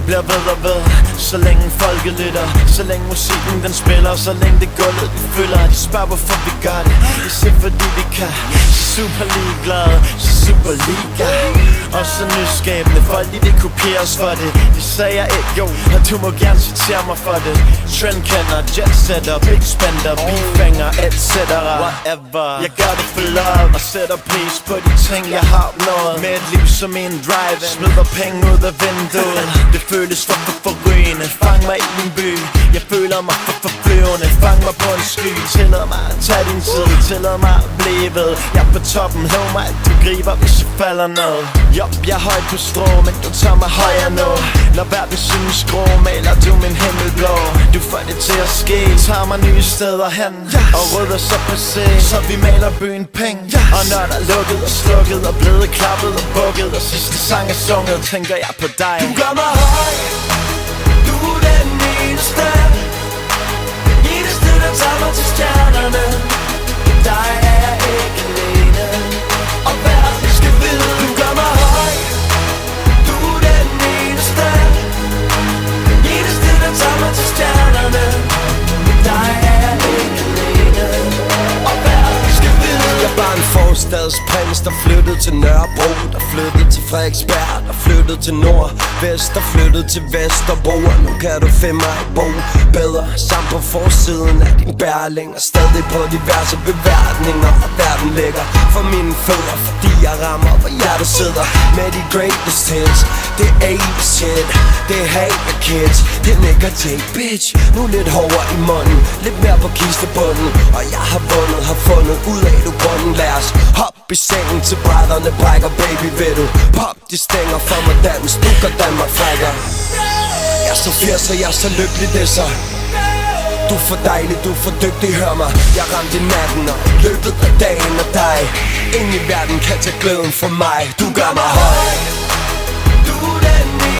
bliver ved og ved. Så længe folket lytter, så længe musikken den spiller, så længe det gulvet vi følger. De spørger hvorfor vi gør det, det er fordi vi kan. Så super ligeglade, så super liga. Og så nyskabende, folk de vil kopiere os for det. De sagde jeg ikke jo, og du må gerne citere mig for det. Trendkender, jetsetter, big spender, beefanger, etc. Whatever. Jeg gør det for love, og sætter pris på de ting jeg har opnået. Med et liv som en drive, smider penge ud af vinduet. Det føles for forrygende, fang mig i min by. Jeg føler mig for flyvende, fang mig på en sky. Tillad mig at tage din tid, tillad mig at blive ved. Jeg er på toppen, lov mig at du griber, hvis jeg falder ned. Jo, jeg er højt på strå, men du tager mig højere nu. Når verden synes grå, maler du min himmel blå. Du får det til at ske, tager mig nye steder hen. Og rydder så på scenen, så vi maler byen penge. Og når der er lukket og slukket, og blevet klappet og bukket, og sidste sang er sunget, tænker jeg på dig. Du gør mig høj, du er den eneste. Eneste der tager mig til stjernerne. Dig er jeg ikke alene, og verden skal vide. Du gør mig høj, du er den eneste. Eneste der tager mig til stjernerne. Dig er jeg ikke alene, og verden skal vide. Jeg er bare en forstadsprins, der flyttede til Nørrebro, der flyttede til Frederiksberg, der flyttede til Nordvest, der flyttede til Vesterbro. Og nu kan du finde mig et bo bedre, samt på forsiden af din bærling, og stadig på diverse beværtninger. Og verden ligger for mine fødder, fordi jeg rammer, hvor hjertet sidder. Med de greatest hits, det er A-shit, det er Hater Kids, det er Nick og Jay, bitch. Nu lidt hårdere i munden, lidt mere på kistebunden, og jeg har vundet, har fundet ud af du bunden. Lad os hop i sengen til brædderne brækker, baby, ved du. Pop de stænger for mig, dans, du gør Danmark frækker. Jeg er så 80, og jeg er så lykkelig, det er så. Du er for dejlig, du er for dygtig, hør mig. Jeg ramte i natten og løbet af dagen og dig. Ingen i verden kan tage glæden fra mig. Du gør mig høj.